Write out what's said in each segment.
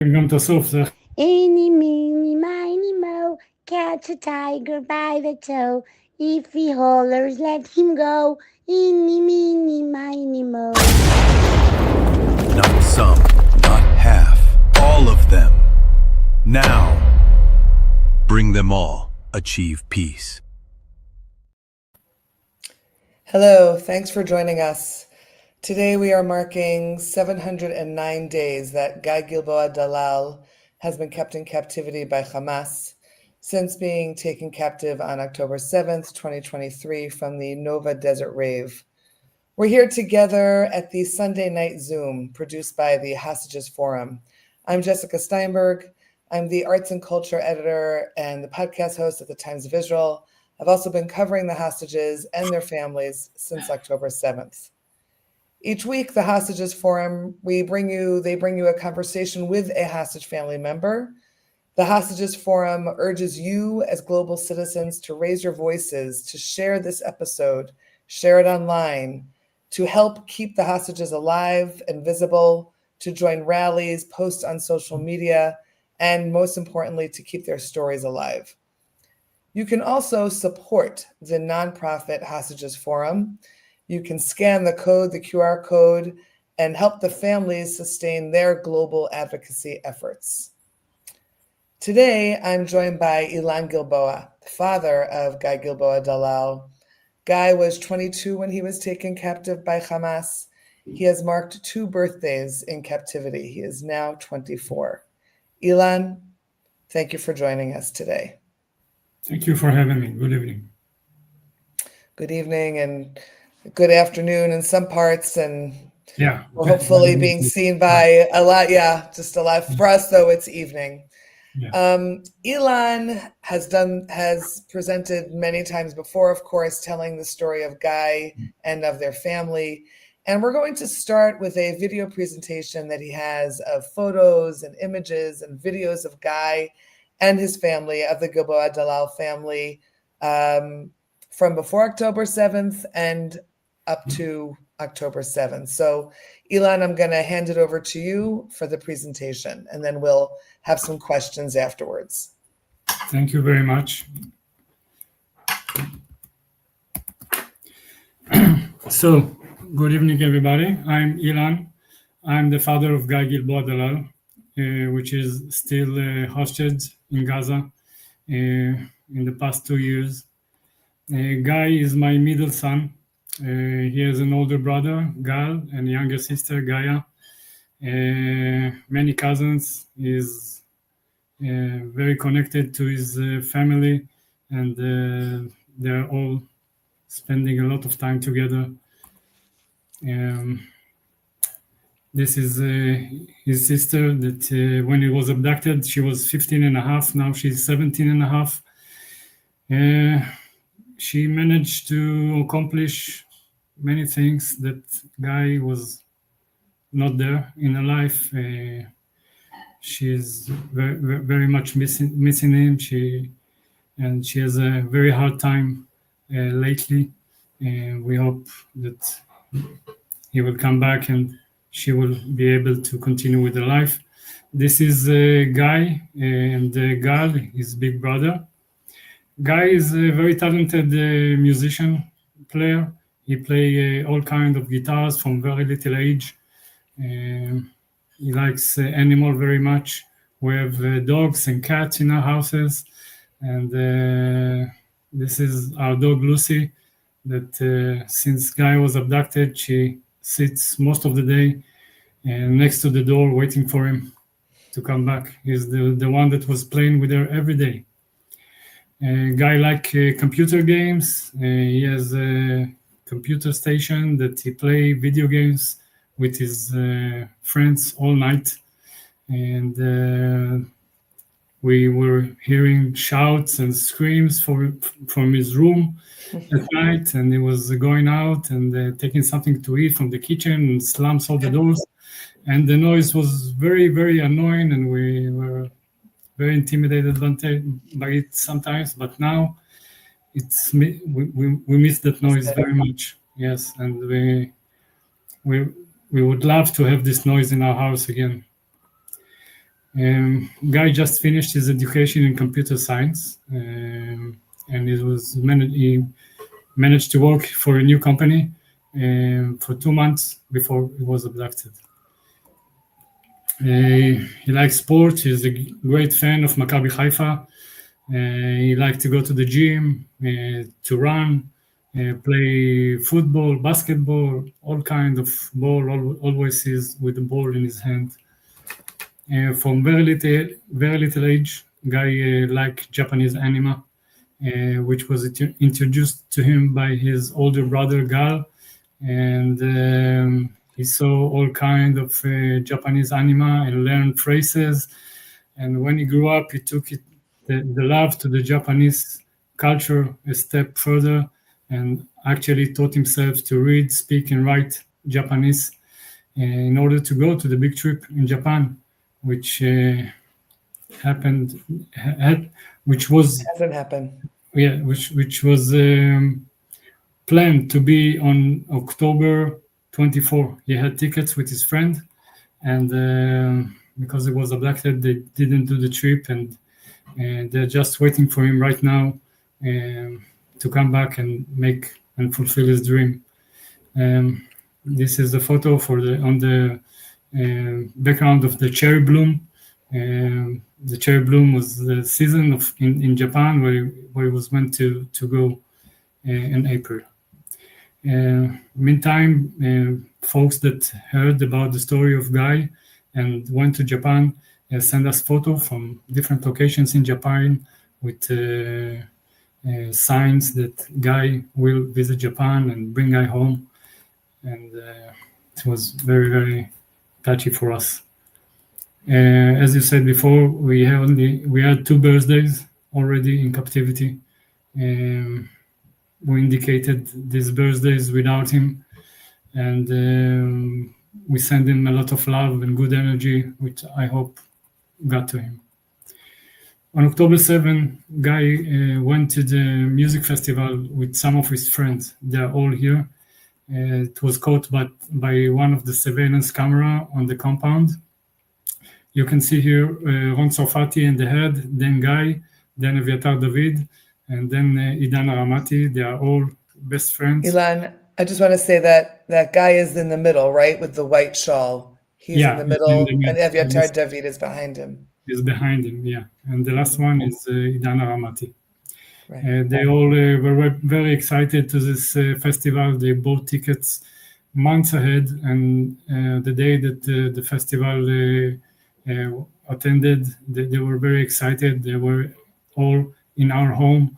גם את הסוף, זה Eeny, meeny, miny, mo, catch a tiger by the toe. If he hollers, let him go. Eeny, meeny, miny, mo. Not some, not half, all of them. Now, bring them all, achieve peace. Hello, thanks for joining us. Today we are marking 709 days that Guy Gilboa Dalal has been kept in captivity by Hamas since being taken captive on October 7th, 2023 from the Nova Desert Rave. We're here together at the Sunday night Zoom produced by the Hostages Forum. I'm Jessica Steinberg. I'm the arts and culture editor and the podcast host at the Times of Israel. I've also been covering the hostages and their families since October 7th. Each week, the Hostages Forum, they bring you a conversation with a hostage family member. The Hostages Forum urges you as global citizens to raise your voices, to share this episode, share it online, to help keep the hostages alive and visible, to join rallies, post on social media, and most importantly, to keep their stories alive. You can also support the nonprofit Hostages Forum. You can scan the QR code, and help the families sustain their global advocacy efforts. Today, I'm joined by Ilan Gilboa, the father of Guy Gilboa Dalal. Guy was 22 when he was taken captive by Hamas. He has marked 2 birthdays in captivity. He is now 24. Ilan, thank you for joining us today. Thank you for having me. Good evening. Good evening and good afternoon in some parts, and Yeah. we're hopefully being seen by a lot. Yeah, just a lot. For us, though, it's evening. Yeah. Ilan has presented many times before, of course, telling the story of Guy and of their family. And we're going to start with a video presentation that he has of photos and images and videos of Guy and his family, of the Gilboa Dalal family, from before October 7th and up to October 7th. So, Ilan, I'm going to hand it over to you for the presentation, and then we'll have some questions afterwards. Thank you very much. So, good evening, everybody. I'm Ilan. I'm the father of Guy Gilboa Dalal, which is still hostage in Gaza in the past 2 years. Guy is my middle son. He has an older brother, Gal, and a younger sister, Gaia. Many cousins. He's very connected to his family, and they're all spending a lot of time together. This is his sister that when he was abducted, she was 15 and a half. Now she's 17 and a half. She managed to accomplish many things that Guy was not there in her life. She's very much missing him. She has a very hard time lately. We hope that he will come back and she will be able to continue with her life. This is Guy and Gal, his big brother. Guy is a very talented musician, player. He play all kinds of guitars from very little age. He likes animal very much. We have dogs and cats in our houses, and this is our dog Lucy. That since Guy was abducted, she sits most of the day next to the door, waiting for him to come back. He's the one that was playing with her every day. Guy like computer games. He has a computer station that he play video games with his friends all night, and we were hearing shouts and screams from his room at night, and he was going out and taking something to eat from the kitchen and slams all the doors, and the noise was very, very annoying, and we were very intimidated by it sometimes, but now we miss that noise very much. Yes, and we would love to have this noise in our house again. Guy just finished his education in computer science, and he managed to work for a new company for 2 months before he was abducted. He likes sports. He's a great fan of Maccabi Haifa. He liked to go to the gym, to run, play football, basketball, all kind of ball. Always is with the ball in his hand. From very little age, Guy liked Japanese anime, which was introduced to him by his older brother Gal, and he saw all kind of Japanese anime and learned phrases. And when he grew up, he took the love to the Japanese culture a step further, and actually taught himself to read, speak, and write Japanese in order to go to the big trip in Japan, which Hasn't happened. which was planned to be on October 24. He had tickets with his friend, and because he was abducted, they didn't do the trip, and they're just waiting for him right now to come back and make and fulfill his dream. This is the photo on the background of the cherry bloom. The cherry bloom was the season in Japan where it was meant to go in April. Meantime, folks that heard about the story of Guy and went to Japan send us photos from different locations in Japan with signs that Guy will visit Japan and bring Guy home. And it was very, very touchy for us. As you said before, we had 2 birthdays already in captivity. We indicated these birthdays without him, and we send him a lot of love and good energy, which I hope got to him. On October 7, Guy went to the music festival with some of his friends. They're all here. It was caught by one of the surveillance camera on the compound. You can see here Ron Sarfati in the head, then Guy, then Aviatar David, and then Idan Aramati. They are all best friends. Ilan, I just want to say that Guy is in the middle, right, with the white shawl. He's in the middle, and Aviatar David is behind him. Is behind him, yeah. And the last one is Idan Aramati. Right. They all were very excited to this festival. They bought tickets months ahead, and the day that the festival attended, they were very excited. They were all in our home,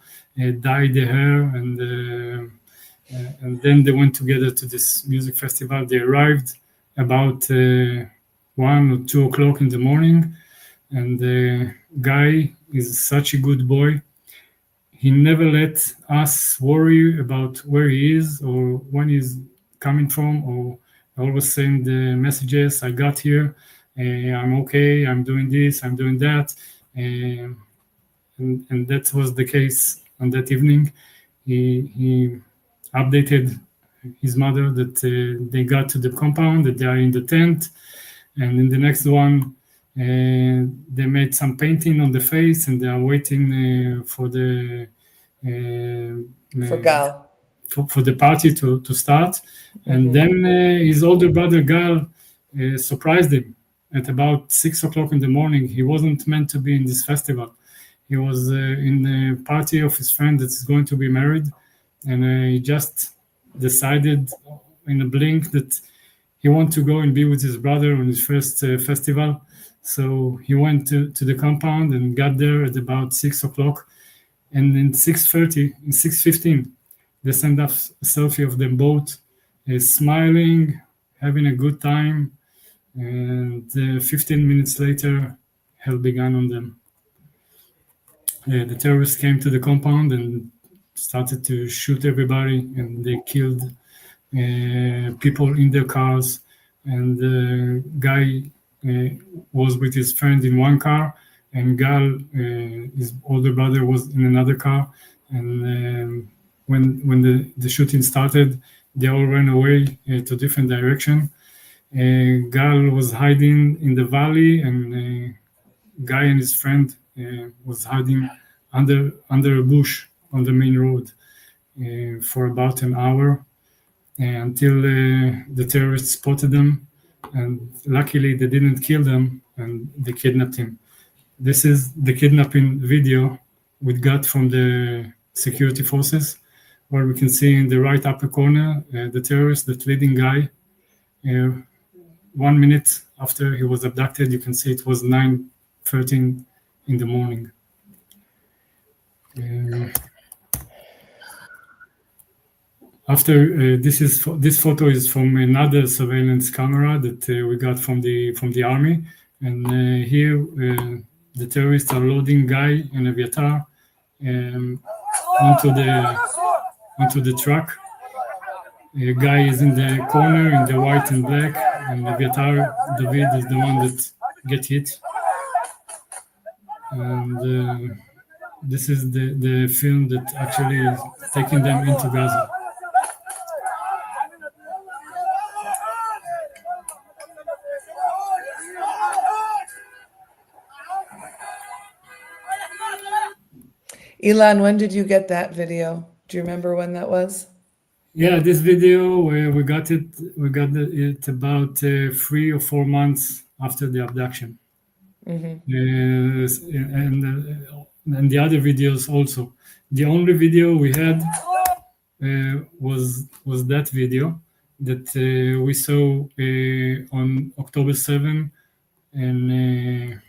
dyed their hair, and then they went together to this music festival. They arrived about 1 or 2 o'clock in the morning, and Guy is such a good boy. He never let us worry about where he is or when he's coming from, or always send the messages, I got here, I'm okay, I'm doing this, I'm doing that. And that was the case on that evening. He updated his mother that they got to the compound, that they are in the tent, and in the next one, they made some painting on the face, and they are waiting for the For Gal. For the party to start. And then his older brother Gal surprised him at about 6 o'clock in the morning. He wasn't meant to be in this festival. He was in the party of his friend that's going to be married, and he just decided in a blink that he wanted to go and be with his brother on his first festival. So he went to the compound and got there at about 6 o'clock. And in 6:15, they sent us a selfie of them both smiling, having a good time. And 15 minutes later, hell began on them. The terrorists came to the compound and started to shoot everybody, and they killed people in their cars. And Guy was with his friend in one car, and Gal, his older brother, was in another car. And when the shooting started, they all ran away to different direction. Gal was hiding in the valley, and Guy and his friend was hiding under a bush on the main road for about an hour until the terrorists spotted them, and luckily they didn't kill them and they kidnapped him. This is the kidnapping video we got from the security forces, where we can see in the right upper corner the terrorist, that leading Guy. 1 minute after he was abducted, you can see it was 9:13 in the morning. After this photo is from another surveillance camera that we got from the army, and here the terrorists are loading Guy and Aviatar onto the truck. Guy is in the corner in the white and black, and Aviatar David is the one that get hit. And this is the film that actually is taking them into Gaza. Ilan, when did you get that video? Do you remember when that was? Yeah, this video we got it about 3 or 4 months after the abduction. Mm-hmm. And the other videos also. The only video we had was that video that we saw on October 7, and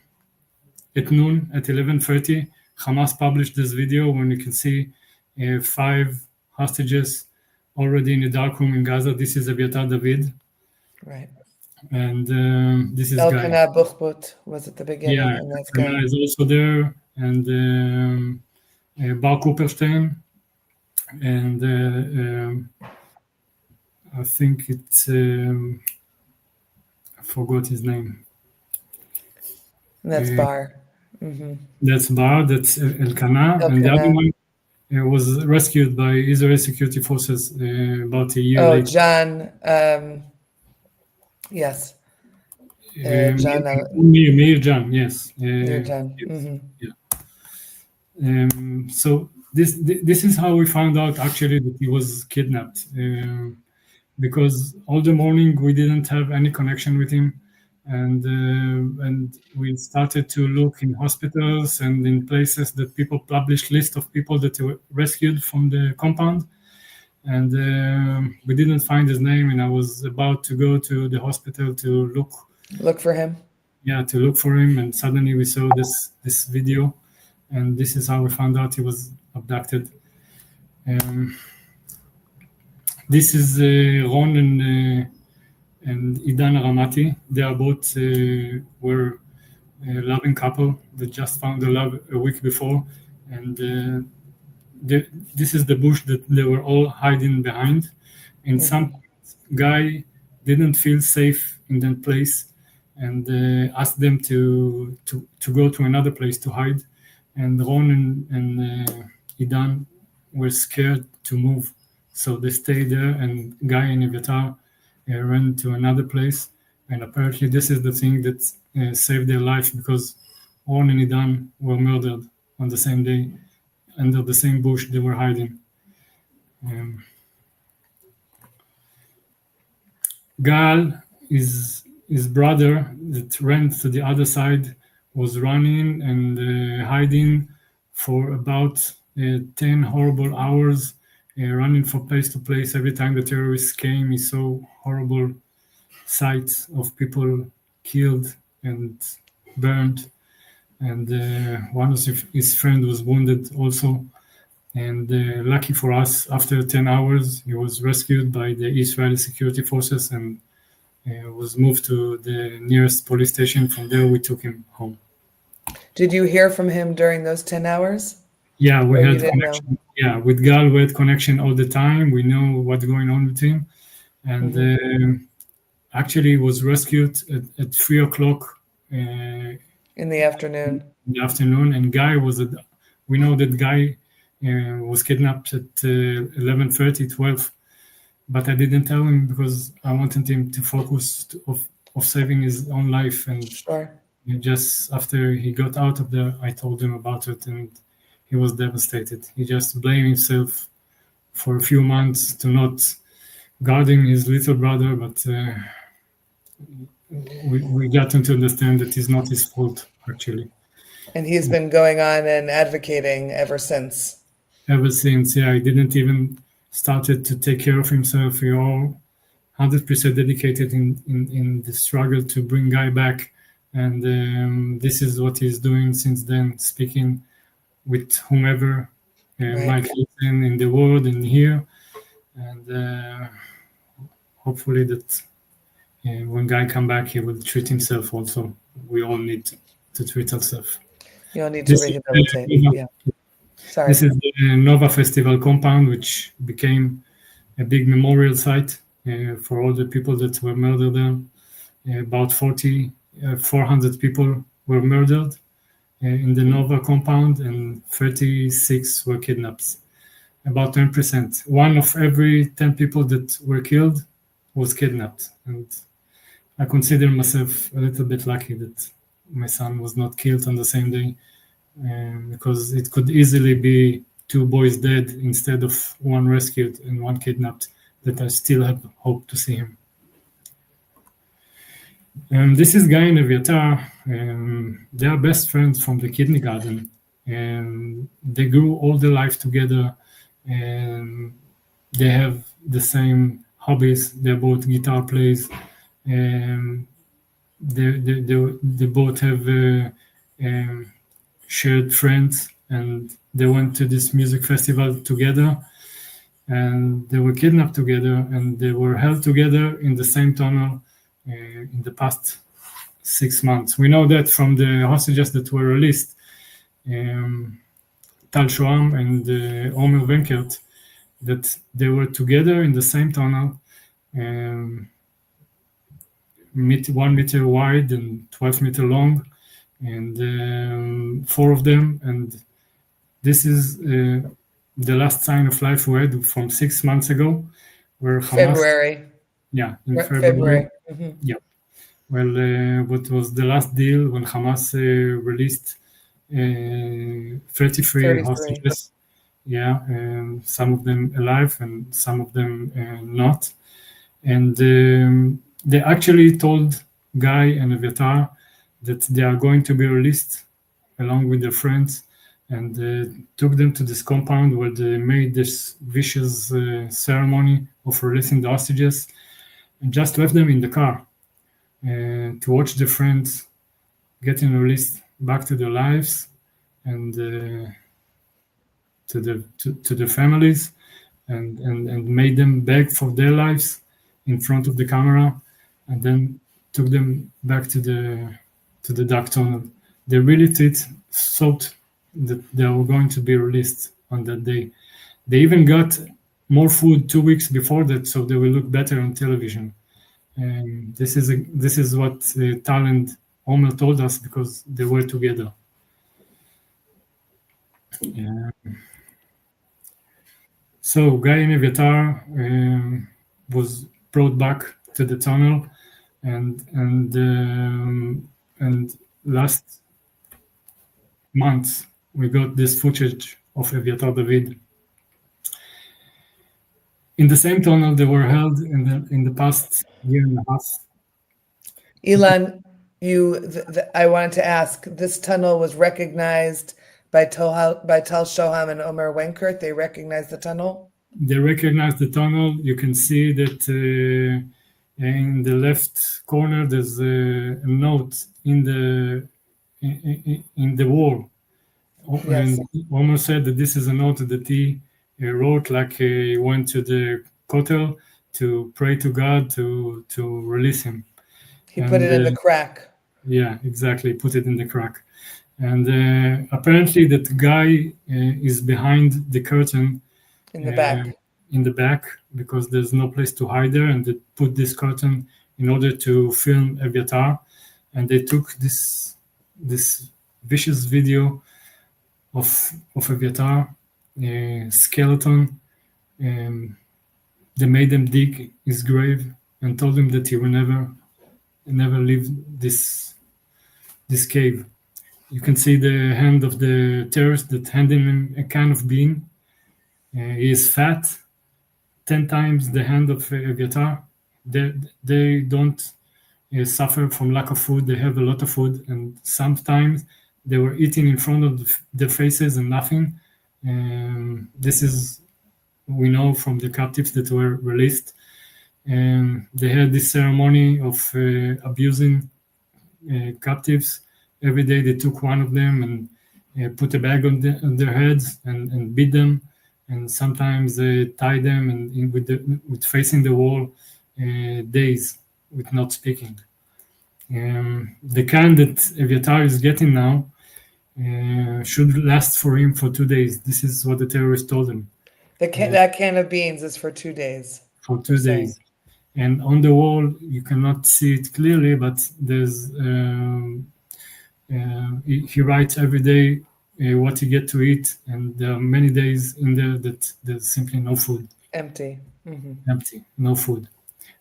at noon, at 11:30, Hamas published this video when you can see 5 hostages already in the dark room in Gaza. This is Aviatar David. Right. And this is Elkanah Buchbut was at the beginning. Yeah, and that's Elkanah is also there. And Bar Cooperstein. And I think it's, I forgot his name. And that's Bar. Mm-hmm. That's Bar, that's Elkanah. And the other one was rescued by Israeli security forces about a year later. Oh, John, yes. John. Meir Jan, yes. Meir Jan. Mm-hmm. Yeah. So this is how we found out actually that he was kidnapped, because all the morning we didn't have any connection with him, and we started to look in hospitals and in places that people published list of people that were rescued from the compound, and we didn't find his name, and I was about to go to the hospital to look for him. Yeah, to look for him, and suddenly we saw this video, and this is how we found out he was abducted. This is Ron and Idan Ramati. They are both were a loving couple that just found their love a week before, and this is the bush that they were all hiding behind. And some guy didn't feel safe in that place, and asked them to go to another place to hide. And Ron and Idan were scared to move, so they stayed there. And Guy and Aviatar ran to another place. And apparently, this is the thing that saved their life, because Ron and Idan were murdered on the same day under the same bush they were hiding. Gal is his brother that ran to the other side, was running and hiding for about 10 horrible hours, running from place to place. Every time the terrorists came, he saw horrible sights of people killed and burned. And one of his friends was wounded also. And lucky for us, after 10 hours, he was rescued by the Israeli security forces and was moved to the nearest police station. From there, we took him home. Did you hear from him during those 10 hours? Yeah, we had connection. Yeah, with Gal, we had connection all the time. We know what's going on with him. And actually, he was rescued at 3 o'clock. In the afternoon. And Guy we know that Guy was kidnapped at 11:30, 12. But I didn't tell him because I wanted him to focus of saving his own life. And sure. Just after he got out of there, I told him about it, and he was devastated. He just blamed himself for a few months to not guarding his little brother, but we got him to understand that it's not his fault, actually. And he's been going on and advocating ever since. Ever since, yeah, he didn't even started to take care of himself. He all 100% dedicated in the struggle to bring Guy back. And this is what he's doing since then, speaking with whomever might listen in the world and here. And hopefully that when Guy come back, he will treat himself also. We all need to treat ourselves. You all need to rehabilitate. Yeah. Sorry. This is the Nova Festival compound, which became a big memorial site for all the people that were murdered there. About 400 people were murdered in the Nova compound, and 36 were kidnapped. About 10%. One of every 10 people that were killed was kidnapped. And I consider myself a little bit lucky that my son was not killed on the same day, because it could easily be 2 boys dead instead of 1 rescued and 1 kidnapped, that I still have hope to see him. This is Guy and Eviatar. They are best friends from the kindergarten, and they grew all their life together, and they have the same hobbies. They're both guitar players, and they both have shared friends, and they went to this music festival together, and they were kidnapped together, and they were held together in the same tunnel in the past 6 months. We know that from the hostages that were released, Tal Shoam and Omer Venkert, that they were together in the same tunnel, 1 meter wide and 12 meter long, and 4 of them. And this is the last sign of life we had from 6 months ago, where Hamas, February. Yeah, in February. Mm-hmm. Yeah. Well, what was the last deal when Hamas released 33 hostages? Yeah, some of them alive and some of them not. And they actually told Guy and Eviatar that they are going to be released along with their friends, and took them to this compound where they made this vicious ceremony of releasing the hostages, and just left them in the car to watch their friends getting released back to their lives and to their families, and made them beg for their lives in front of the camera, and then took them back to the dark tunnel. They really thought that they were going to be released on that day. They even got more food 2 weeks before that, so they will look better on television. And this is what Tal and Omer told us, because they were together. Yeah. So Guy and Eviatar was brought back to the tunnel, and last month we got this footage of Eviatar David. In the same tunnel they were held in the past year and a half. Ilan, I wanted to ask, this tunnel was recognized by Tal Shoam and Omer Venkert. They recognized the tunnel? They recognized the tunnel. You can see that in the left corner there's a note in the wall. Yes. And Omer said that this is a note that he wrote, like he went to the kotel to pray to God to release him. He put it in the crack. Yeah, exactly. Put it in the crack. And apparently that Guy is behind the curtain in the back, because there's no place to hide there, and they put this curtain in order to film Eviatar, and they took this vicious video of Eviatar skeleton. They made them dig his grave and told him that he will never leave this this cave. You can see the hand of the terrorist that handed him a can of bean. He is fat, 10 times the hand of Eviatar. They don't suffer from lack of food. They have a lot of food, and sometimes they were eating in front of their faces and nothing. This is, we know from the captives that were released. They had this ceremony of abusing captives. Every day they took one of them and put a bag on their heads and beat them, and sometimes they tie them and with facing the wall days with not speaking. The can that Eviatar is getting now should last for him for 2 days. This is what the terrorists told him. That can of beans is for 2 days. For 2 days. And on the wall, you cannot see it clearly, but there's he writes every day what he get to eat, and there are many days in there that there's simply no food. Empty. Empty, no food.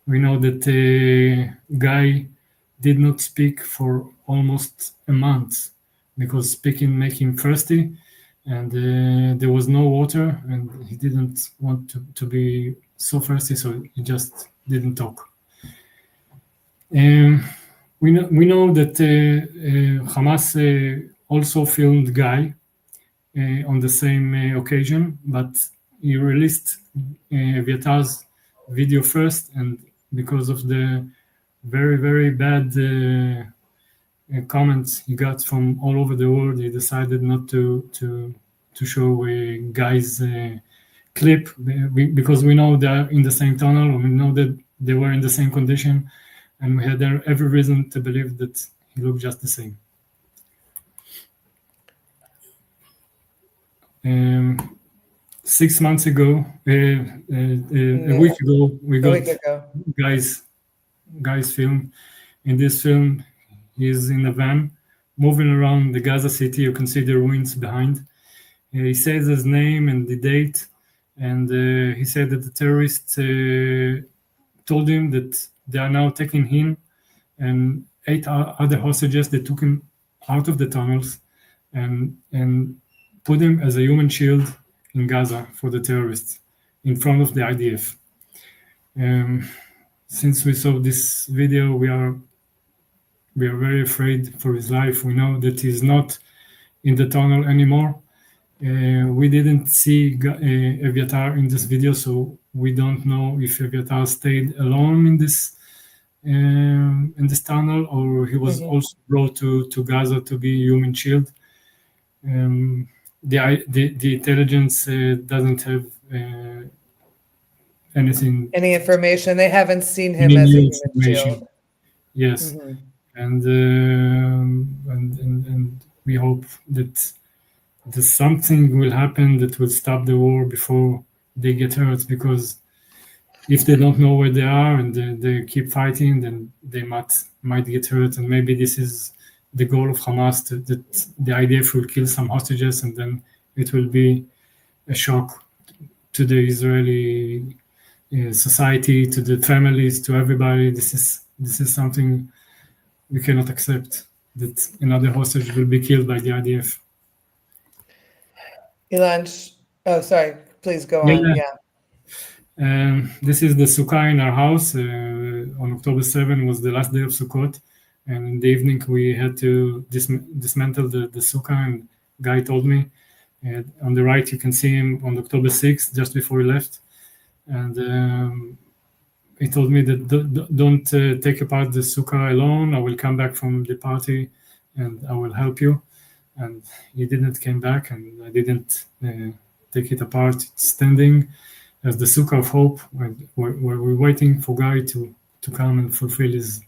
We know that Guy did not speak for almost a month because speaking make him thirsty, and there was no water, and he didn't want to be so thirsty, so he just didn't talk. We know that Hamas also filmed Guy on the same occasion, but he released Eviatar's video first, and because of the very, very bad comments he got from all over the world, he decided not to show Guy's clip, because we know they're in the same tunnel, and we know that they were in the same condition, and we had every reason to believe that he looked just the same. 6 months ago, a week ago, we got Guy's film. In this film, he's in a van moving around the Gaza city. You can see the ruins behind. He says his name and the date, and he said that the terrorists told him that they are now taking him and 8 other hostages. They took him out of the tunnels and put him as a human shield in Gaza for the terrorists in front of the IDF. Since we saw this video, we are very afraid for his life. We know that he's not in the tunnel anymore. We didn't see Eviatar in this video, so we don't know if Eviatar stayed alone in this tunnel, or he was also brought to Gaza to be human shield. The intelligence doesn't have any information. They haven't seen him as a human shield. Yes, and we hope that something will happen that will stop the war before they get hurt, because if they don't know where they are and they keep fighting, then they might get hurt, and maybe this is the goal of Hamas, that the IDF will kill some hostages, and then it will be a shock to the Israeli society, to the families, to everybody. This is something we cannot accept, that another hostage will be killed by the IDF. Ilan, sorry, please go on. This is the sukkah in our house. On October 7 was the last day of Sukkot, and in the evening we had to dismantle the sukkah, and Guy told me, on the right you can see him on October 6th, just before he left, and he told me that don't take apart the sukkah alone. I will come back from the party and I will help you. And he didn't come back, and I didn't take it apart. It's standing as the sukkah of hope, where we're waiting for Guy to come and fulfill his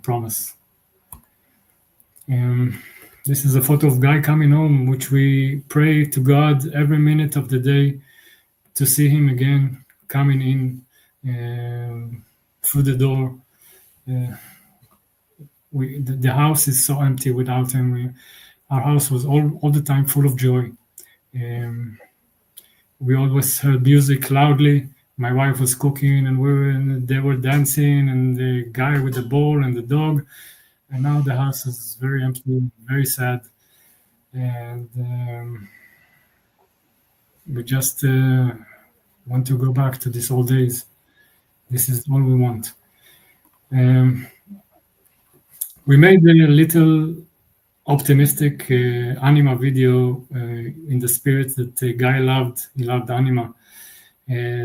promise. This is a photo of Guy coming home, which we pray to God every minute of the day to see him again coming in through the door. The house is so empty without him. Our house was all the time full of joy. We always heard music loudly. My wife was cooking, and they were dancing, and the guy with the ball and the dog. and now the house is very empty, very sad, and we just want to go back to these old days. This is all we want. We made a little optimistic anima video in the spirit that Guy loved. He loved anima.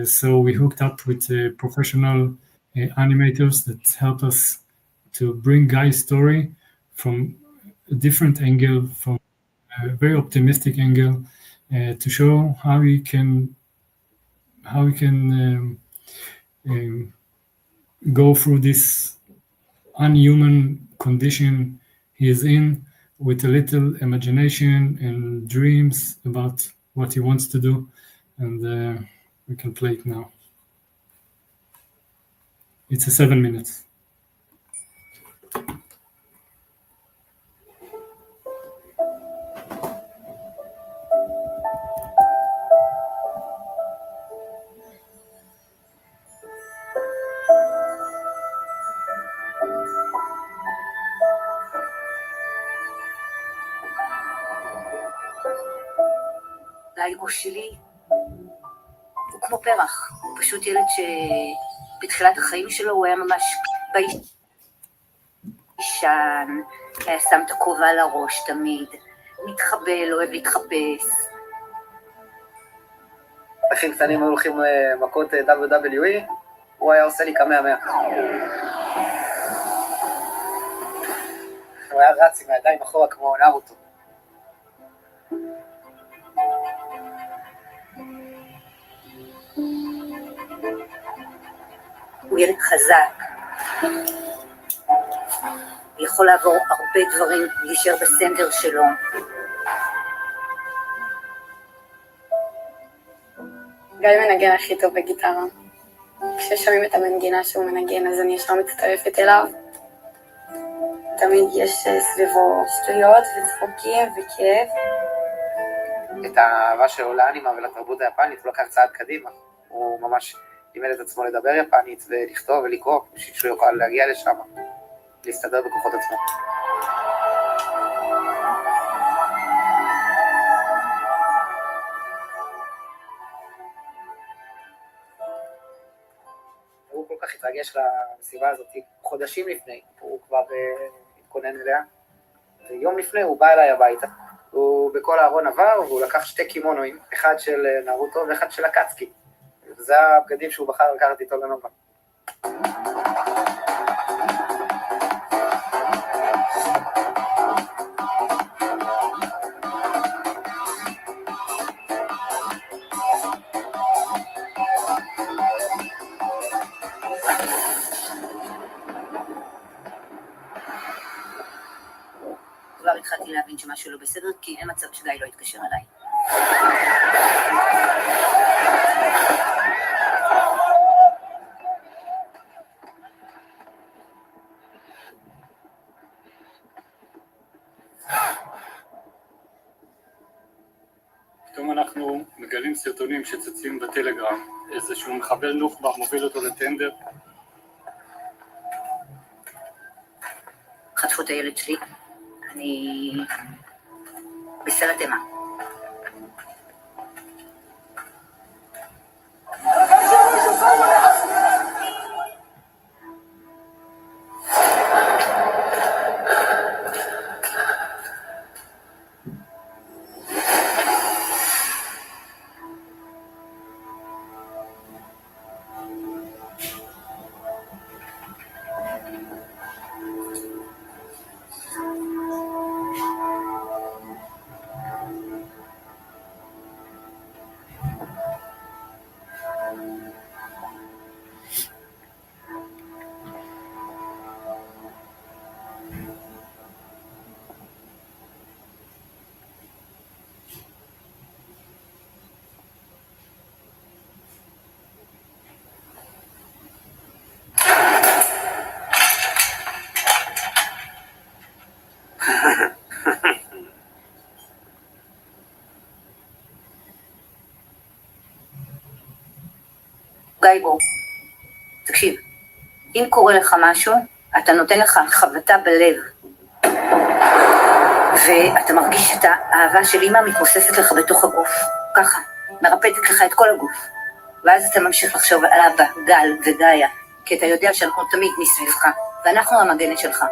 So we hooked up with professional animators that help us to bring Guy's story from a different angle, from a very optimistic angle, to show how we can go through this unhuman condition he is in, with a little imagination and dreams about what he wants to do, and we can play it now. It's a 7 minutes. האגו שלי הוא כמו פרח, הוא פשוט ילד שבתחילת החיים שלו הוא היה ממש ביישן, היה שם את הכובע על הראש תמיד, מתחבא, לא אוהב להתחפש. אחים קטנים היו הולכים מכות WWE, הוא היה עושה לי כמה. הוא היה רץ עם הידיים אחורה כמו נארוטו. הוא ילד חזק, הוא יכול לעבור הרבה דברים, להישאר בסנטר שלו. גיא מנגן הכי טוב בגיטרה. כששומעים את המנגינה שהוא מנגן אז אני ישר מצטרפת אליו. תמיד יש סביבו שטויות וצחוקים וכיף. את האהבה שלו לאנימה ולתרבות היפנית הוא לקח צעד קדימה. הוא ממש לימד את עצמו לדבר יפנית ולכתוב ולקרוא, בשביל שהוא יוכל להגיע לשם, להסתדר בכוחות עצמו. הוא כל כך התרגש למסיבה הזאת חודשים לפני, הוא כבר התכונן אליה, ויום לפני הוא בא אליי הביתה, הוא בכל הארון עבר והוא לקח 2 קימונואים, אחד של נארוטו ואחד של הקאצקי. זה הבגדים שהוא בחר לקחת איתו לנובה. כבר התחלתי להבין שמשהו לא בסדר, כי אין מצב שגיא לא יתקשר אליי. פתאום אנחנו מגלים סרטונים שצצים בטלגרם, איזשהו מחבל נוח'בה מוביל אותו לטנדר. חטפו את הילד שלי, אני בסרט אימה. גיא בוא, תקשיב, אם קורה לך משהו, אתה נותן לך חבטה בלב, ואתה מרגיש את האהבה של אמא מתמוססת לך בתוך הגוף, ככה, מרפדת לך את כל הגוף. ואז אתה ממשיך לחשוב על אבא, גל וגאיה, כי אתה יודע שאנחנו תמיד מסביבך, ואנחנו המגנת שלך.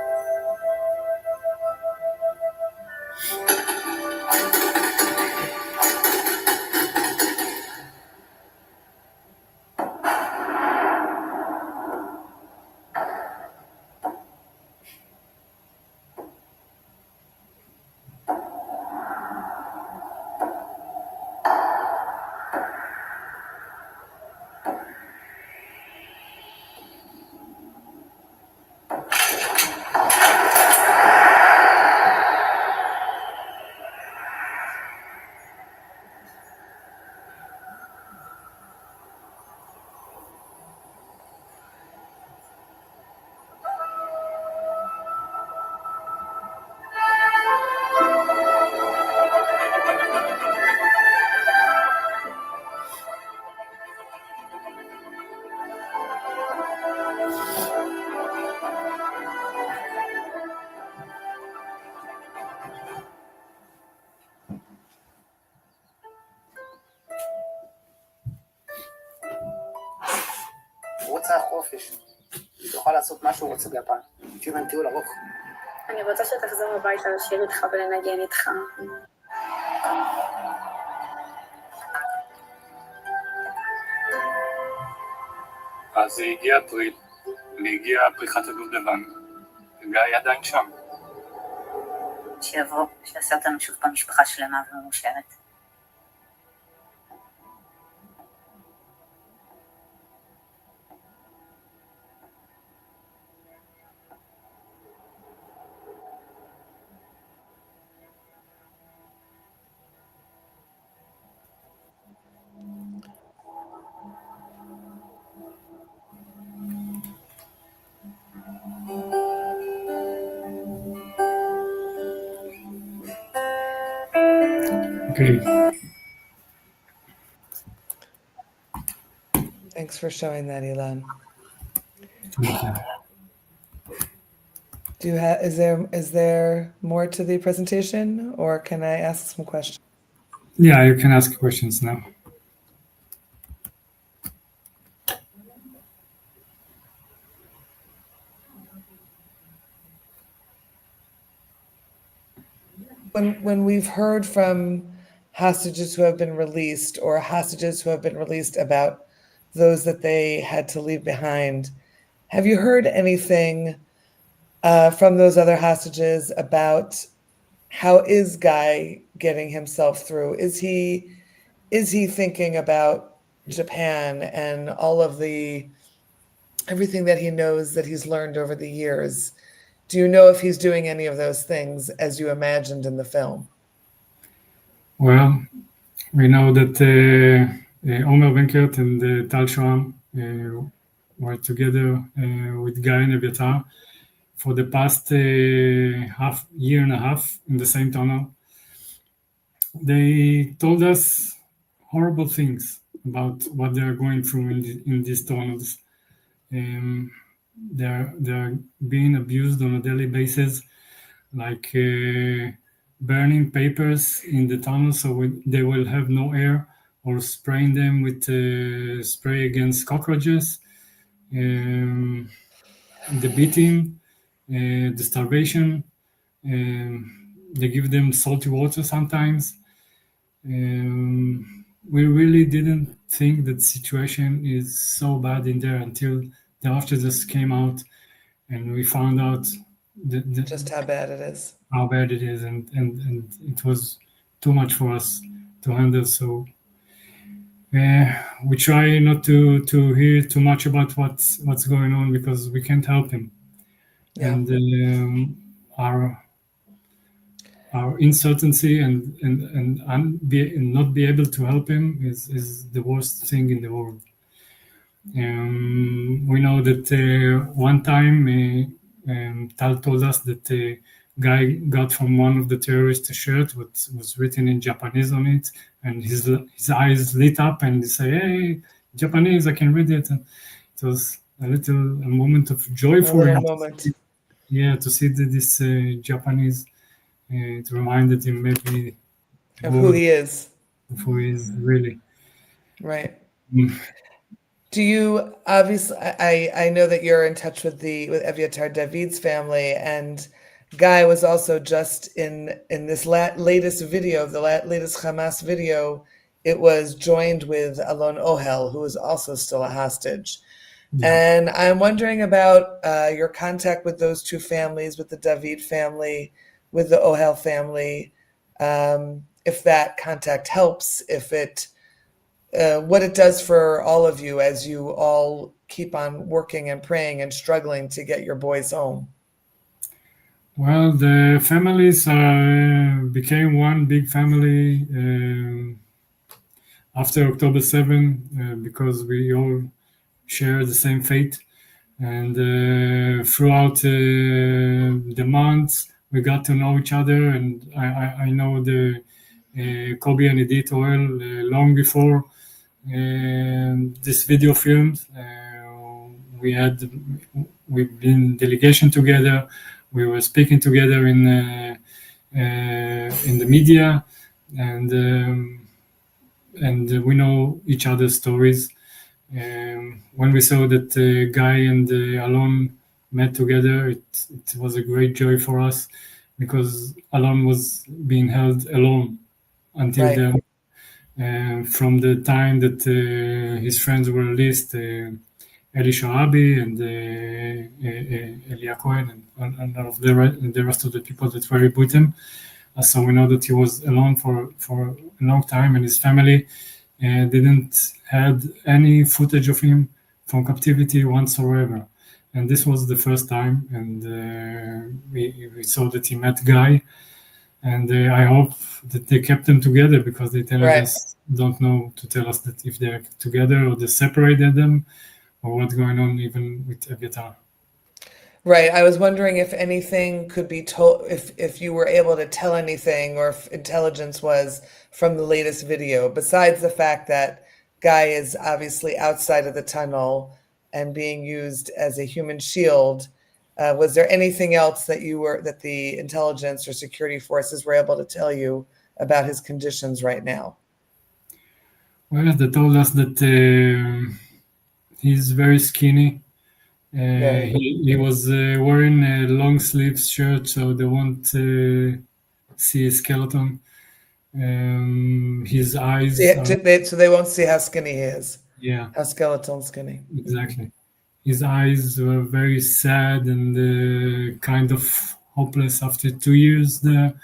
הוא רוצה חופש, תוכל לעשות מה שהוא רוצה ביפן, שיהיה טיול ארוך. אני רוצה שתחזור הביתה לשיר איתך ולנגן איתך. אז הגיע אפריל, והגיע פריחת הדובדבן, וגיא עדיין שם. שיבוא, שיעשה אותנו שוב פעם משפחה שלמה ומאושרת. Okay. Thanks for showing that, Ilan. Do you have? Is there more to the presentation, or can I ask some questions? Yeah, you can ask questions now. When we've heard from hostages who have been released, or hostages who have been released about those that they had to leave behind, have you heard anything from those other hostages about how is Guy getting himself through? Is he thinking about Japan and all of everything that he knows that he's learned over the years? Do you know if he's doing any of those things as you imagined in the film? Well, we know that Omer Benkert and Tal Shoam were together with Guy and Eviatar for the past year and a half in the same tunnel. They told us horrible things about what they are going through in these tunnels. They're being abused on a daily basis, like burning papers in the tunnel so they will have no air, or spraying them with spray against cockroaches, the beating, the starvation. They give them salty water sometimes. We really didn't think that the situation is so bad in there until the hostages came out, and we found out Just how bad it is. How bad it is, and it was too much for us to handle. So we try not to hear too much about what's going on, because we can't help him. Yeah. And our uncertainty and not be able to help him is the worst thing in the world. We know that one time Tal told us that Guy got from one of the terrorists a shirt which was written in Japanese on it, and his eyes lit up and he said, "Hey, Japanese, I can read it." And it was a moment of joy for him. Moment. To see this Japanese It reminded him maybe Of who he is. of who he is really. Right. Mm. Do you obviously? I know that you're in touch with Eviatar David's family, and Guy was also just in this latest video, the latest Hamas video. It was joined with Alon Ohel, who is also still a hostage. Yeah. And I'm wondering about your contact with those two families, with the David family, with the Ohel family. If that contact helps, if it what it does for all of you as you all keep on working and praying and struggling to get your boys home. Well, the families became one big family after October 7 because we all share the same fate. And throughout the months, we got to know each other. And I know the Kobe and Edith Oel long before this video filmed. We've been delegation together. We were speaking together in the media, and we know each other's stories. When we saw that Guy and Alon met together, it was a great joy for us because Alon was being held alone until Right. then. From the time that his friends were released, Eli Shoabi and Elia Cohen and all of the rest of the people that were with him. So we know that he was alone for a long time, and his family didn't had any footage of him from captivity whatsoever. And this was the first time, and we saw that he met Guy. And I hope that they kept them together because they don't know to tell us that if they're together or they separated them or what's going on even with Eviatar. Right. I was wondering if anything could be told, if you were able to tell anything or if intelligence was from the latest video, besides the fact that Guy is obviously outside of the tunnel and being used as a human shield. Was there anything else that the intelligence or security forces were able to tell you about his conditions right now? Well, they told us that he's very skinny. He was wearing a long sleeve shirt, so they won't see his skeleton. His eyes. So they won't see how skinny he is. Yeah. How skeletal skinny. Exactly. His eyes were very sad and kind of hopeless after 2 years there.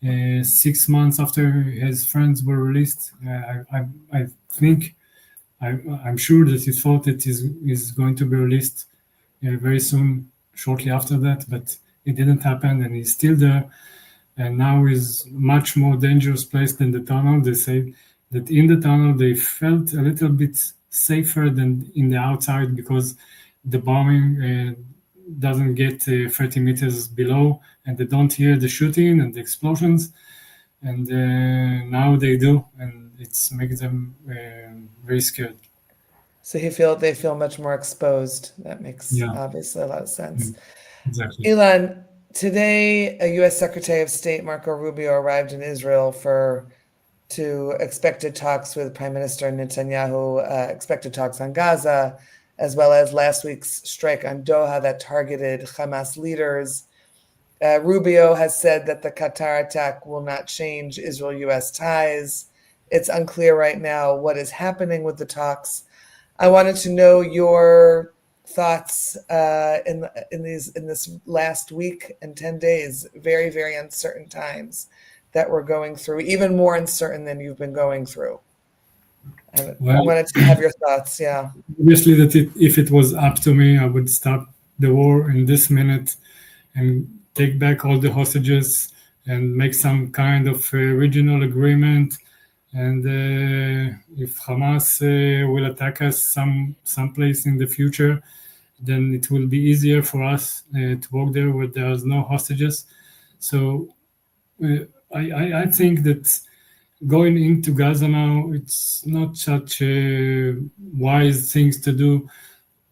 6 months after his friends were released, I think, I'm sure that he thought that he's going to be released very soon, shortly after that, but it didn't happen, and he's still there. And now is much more dangerous place than the tunnel. They say that in the tunnel they felt a little bit safer than in the outside because the bombing doesn't get 30 meters below, and they don't hear the shooting and the explosions. And now they do, and it's makes them very scared. So they feel much more exposed. That makes obviously a lot of sense. Exactly. Ilan, today, U.S. Secretary of State Marco Rubio arrived in Israel to expected talks with Prime Minister Netanyahu, expected talks on Gaza, as well as last week's strike on Doha that targeted Hamas leaders. Rubio has said that the Qatar attack will not change Israel-U.S. ties. It's unclear right now what is happening with the talks. I wanted to know your thoughts in this last week and 10 days, very, very uncertain times that we're going through, even more uncertain than you've been going through. I wanted to have your thoughts, yeah. Obviously, that if it was up to me, I would stop the war in this minute and take back all the hostages and make some kind of regional agreement. And if Hamas will attack us someplace in the future, then it will be easier for us to walk there where there's no hostages. So I think that going into Gaza now, it's not such wise things to do.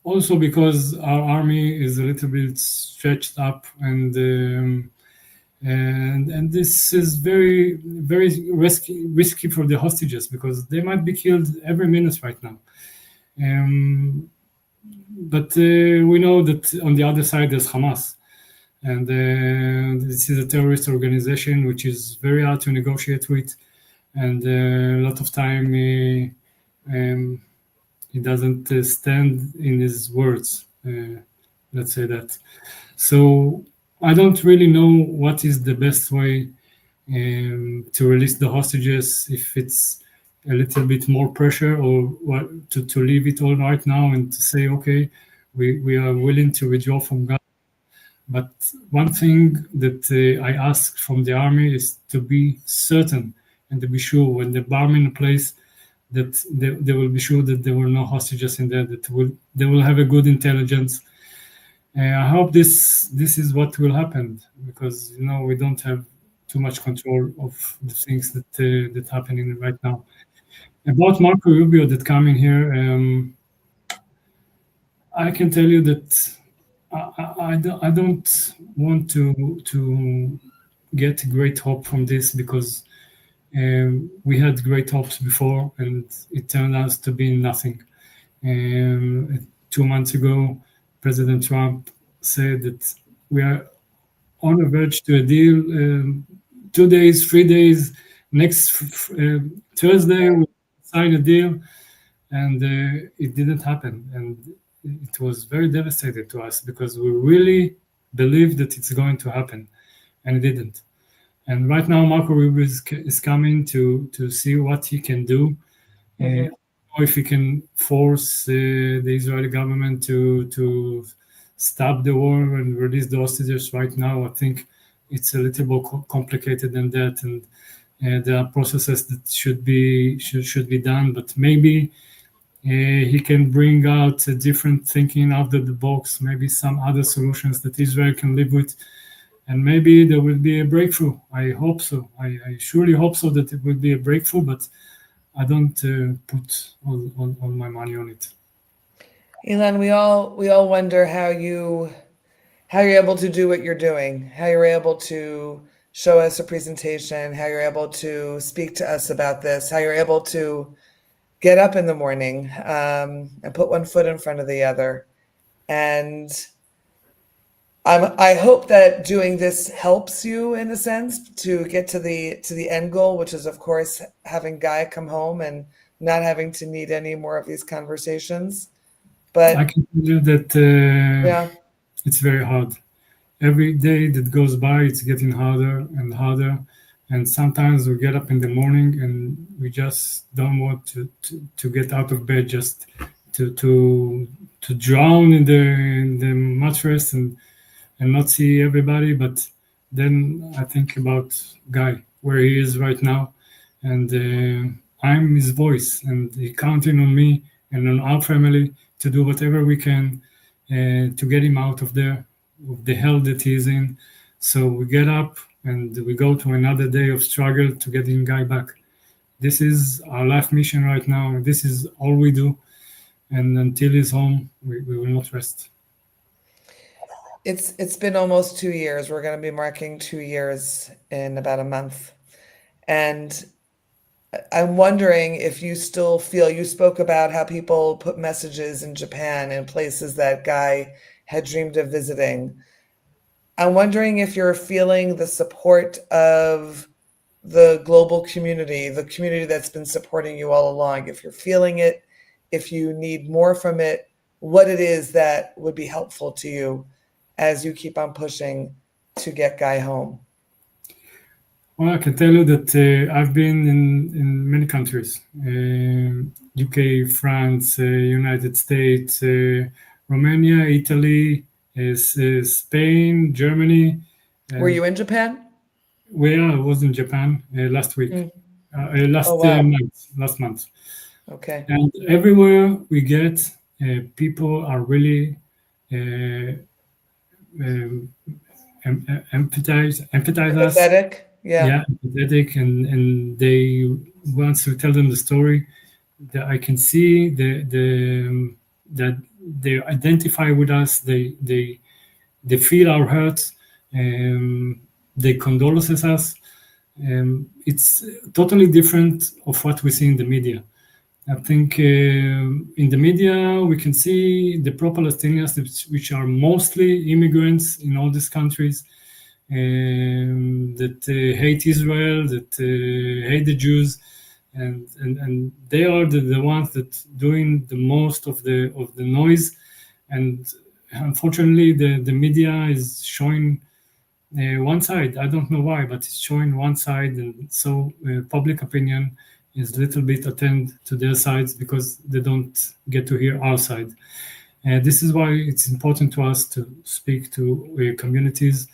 Also because our army is a little bit stretched up and and this is very risky for the hostages because they might be killed every minute right now. But we know that on the other side there's Hamas, and this is a terrorist organization which is very hard to negotiate with, and a lot of time he doesn't stand in his words. Let's say that. So I don't really know what is the best way to release the hostages, if it's a little bit more pressure or what, to leave it all right now and to say, okay, we are willing to withdraw from Gaza. But one thing that I ask from the army is to be certain and to be sure when they bomb in a place that they will be sure that there were no hostages in there, that they will have a good intelligence. I hope this is what will happen, because we don't have too much control of the things that happening right now. About Marco Rubio that coming here, I can tell you that I don't want to get great hope from this, because we had great hopes before and it turned out to be nothing. 2 months ago, President Trump said that we are on the verge to a deal. 2 days, 3 days, next Thursday we sign a deal, and it didn't happen. And it was very devastating to us because we really believed that it's going to happen, and it didn't. And right now, Marco Rubio is coming to see what he can do. Or if he can force the Israeli government to stop the war and release the hostages. Right now, I think it's a little more complicated than that, and there are processes that should be done. But maybe he can bring out a different thinking out of the box, maybe some other solutions that Israel can live with, and maybe there will be a breakthrough. I hope so. I surely hope so that it will be a breakthrough, but I don't put all my money on it. Ilan, we all wonder how you're able to do what you're doing, how you're able to show us a presentation, how you're able to speak to us about this, how you're able to get up in the morning and put one foot in front of the other. And I hope that doing this helps you in a sense to get to the end goal, which is of course having Guy come home and not having to need any more of these conversations. But I can tell you that it's very hard. Every day that goes by, it's getting harder and harder. And sometimes we get up in the morning and we just don't want to get out of bed, just to drown in the mattress and not see everybody. But then I think about Guy, where he is right now, and I'm his voice, and he counting on me and on our family to do whatever we can to get him out of there, of the hell that he's in. So we get up and we go to another day of struggle to getting Guy back. This is our life mission right now. This is all we do. And until he's home, we will not rest. It's been almost 2 years. We're going to be marking 2 years in about a month. And I'm wondering if you still feel, you spoke about how people put messages in Japan and places that Guy had dreamed of visiting. I'm wondering if you're feeling the support of the global community, the community that's been supporting you all along, if you're feeling it, if you need more from it, what it is that would be helpful to you as you keep on pushing to get Guy home. Well, I can tell you that I've been in many countries, UK, France, United States, Romania, Italy, Spain, Germany. Were you in Japan? I was in Japan last week, last month. Okay. And everywhere we get, people are really empathize us. Empathetic. Yeah, empathetic, and they, once we tell them the story, that I can see that they identify with us. They feel our hurts, and they condolences us. It's totally different of what we see in the media. I think in the media we can see the pro-Palestinians, which are mostly immigrants in all these countries, that hate Israel, that hate the Jews, and they are the ones that doing the most of the noise. And unfortunately, the media is showing one side. I don't know why, but it's showing one side, and so public opinion is a little bit attend to their sides because they don't get to hear our side. This is why it's important to us to speak to communities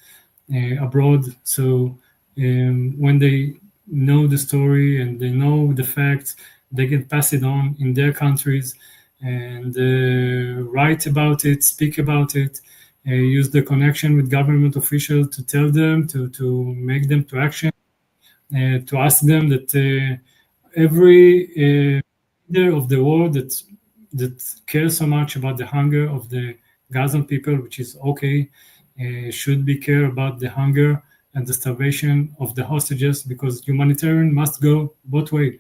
abroad. So when they know the story and they know the facts, they can pass it on in their countries and write about it, speak about it, use the connection with government officials to tell them, to make them to action, to ask them that every leader of the world that cares so much about the hunger of the Gazan people, which is okay, should be care about the hunger and the starvation of the hostages, because humanitarian must go both ways.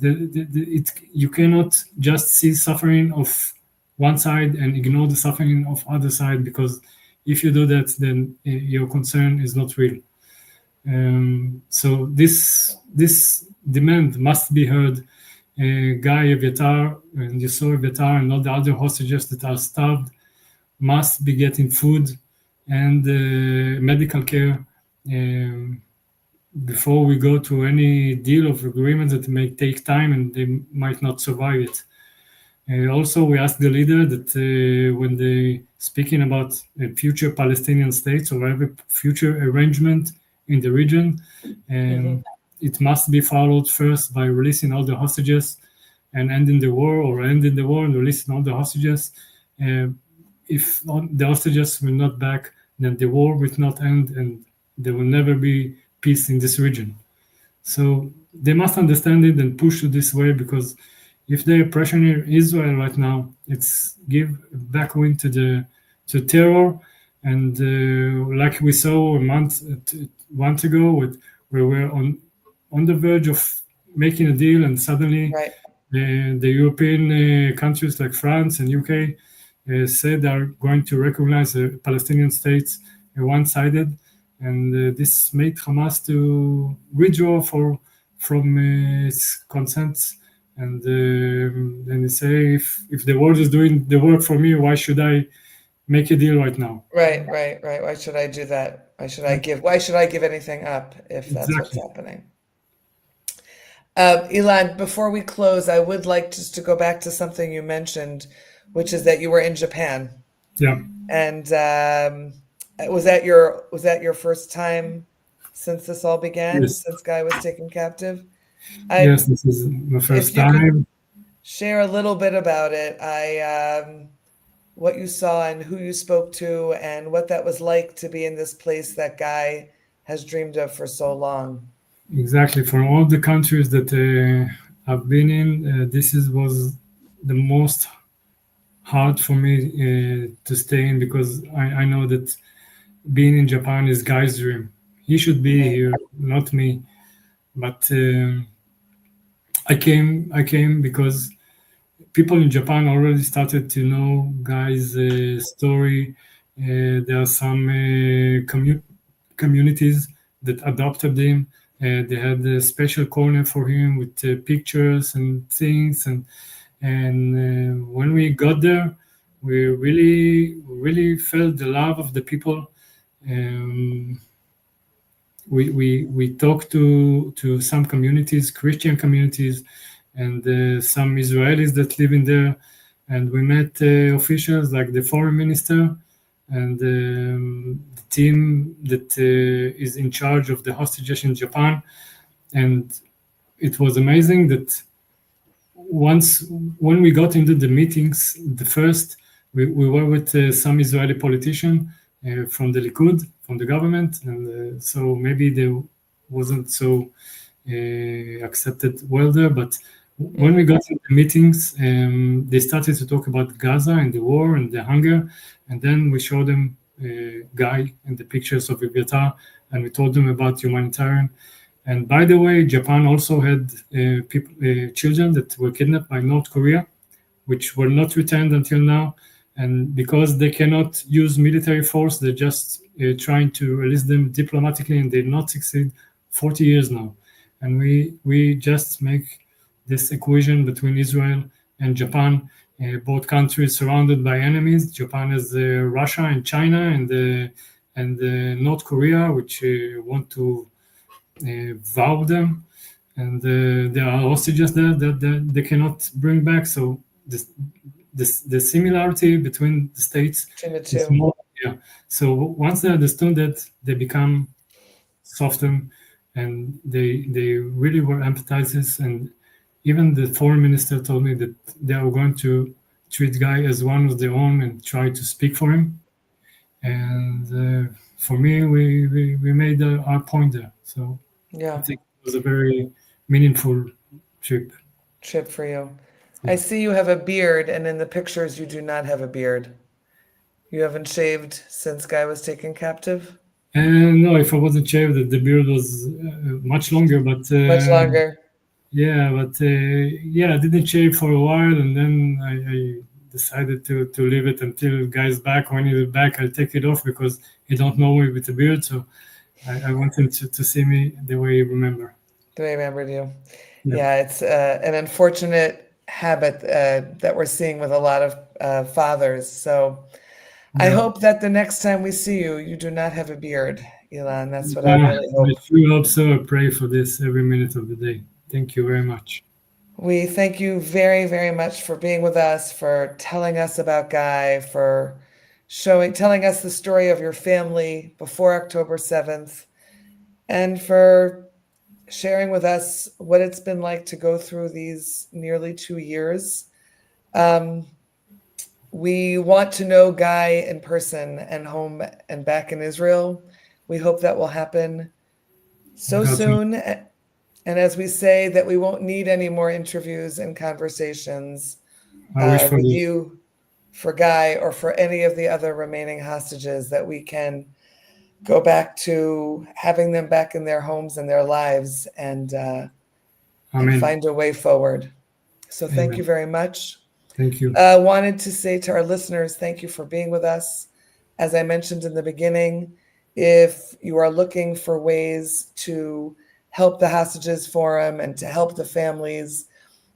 You cannot just see suffering of one side and ignore the suffering of other side, because if you do that, then your concern is not real. So this demand must be heard. Guy, Eviatar, and you saw Eviatar and all the other hostages that are starved must be getting food and medical care before we go to any deal of agreement that may take time and they might not survive it. Also, we asked the leader that when they speaking about a future Palestinian states or every future arrangement in the region, it must be followed first by releasing all the hostages and ending the war, or ending the war and releasing all the hostages. If the hostages will not back, then the war will not end and there will never be peace in this region. So they must understand it and push it this way, because if they are pressuring Israel right now, it's give back wind to terror. And like we saw a month ago, where we're on the verge of making a deal, and suddenly the European countries like France and UK said they are going to recognize the Palestinian states one-sided, and this made Hamas to withdraw from its consents. And they say, if the world is doing the work for me, why should I make a deal right now? Right. Why should I do that? Why should I give anything up if that's what's happening? Ilan, before we close, I would like just to go back to something you mentioned, which is that you were in Japan. Yeah. And was that your first time since this all began? Yes. Since Guy was taken captive? Yes, this is my first time. Share a little bit about it. What you saw and who you spoke to, and what that was like to be in this place that Guy has dreamed of for so long. Exactly. From all the countries that I've been in, this was the most hard for me to stay in, because I know that being in Japan is Guy's dream. He should be here, not me. But I came because people in Japan already started to know Guy's story. There are some communities that adopted him. They had a special corner for him with pictures and things. And when we got there, we really felt the love of the people. We talked to some communities, Christian communities, and some Israelis that live in there, and we met officials like the foreign minister and the team that is in charge of the hostages in Japan. And it was amazing that when we got into the meetings, we were with some Israeli politician from the Likud, from the government, and so maybe they wasn't so accepted well there. But when we got into the meetings, they started to talk about Gaza and the war and the hunger, and then we showed them Guy and the pictures of Eviatar, and we told them about humanitarian. And by the way, Japan also had children that were kidnapped by North Korea, which were not returned until now. And because they cannot use military force, they're just trying to release them diplomatically, and they did not succeed 40 years now. And we just make this equation between Israel and Japan, both countries surrounded by enemies. Japan is Russia and China and North Korea, which want to vow them, and there are hostages there that they cannot bring back. So the similarity between the states is more. Yeah. So once they understood that, they become softened, and they really were empathizers. And even the foreign minister told me that they are going to treat Guy as one of their own and try to speak for him. And for me, we made our point there. So Yeah. I think it was a very meaningful trip. Trip for you. I see you have a beard, and in the pictures you do not have a beard. You haven't shaved since Guy was taken captive? And no, if I wasn't shaved, the beard was much longer. But Much longer. Yeah, but I didn't shave for a while, and then I decided to leave it until Guy's back. When he's back, I'll take it off because he don't know me with a beard. So I want him to see me the way he remember. The way I remembered you. Yeah. Yeah, it's an unfortunate habit that we're seeing with a lot of fathers. So I hope that the next time we see you, you do not have a beard, Ilan. That's what I really hope. I sure hope so. I pray for this every minute of the day. Thank you very much. We thank you very, very much for being with us, for telling us about Guy, for telling us the story of your family before October 7th, and for sharing with us what it's been like to go through these nearly 2 years. We want to know Guy in person and home and back in Israel. We hope that will happen so soon. And as we say, that we won't need any more interviews and conversations with you for Guy or for any of the other remaining hostages, that we can go back to having them back in their homes and their lives and find a way forward. So thank you very much. Thank you. Wanted to say to our listeners, thank you for being with us. As I mentioned in the beginning, if you are looking for ways to help the Hostages Forum and to help the families,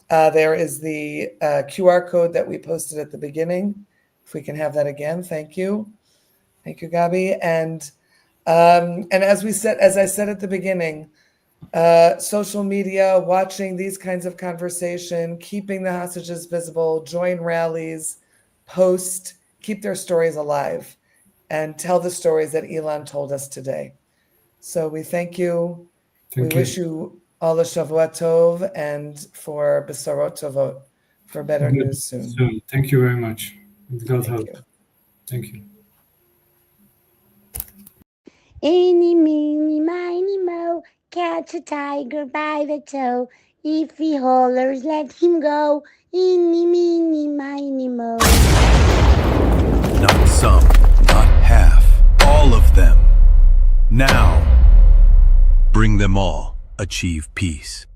there is the QR code that we posted at the beginning. If we can have that again, thank you. Thank you, Gabi. And as I said at the beginning, social media, watching these kinds of conversation, keeping the hostages visible, join rallies, post, keep their stories alive, and tell the stories that Ilan told us today. So we thank you. We wish you all a Shavua Tov and for Besarot Tovot, for better news soon. Thank you very much. God help. Thank you. Eeny, meeny, miny, moe, catch a tiger by the toe. If he hollers, let him go. Eeny, meeny, miny, moe. Not some, not half, all of them. Now, bring them all, achieve peace.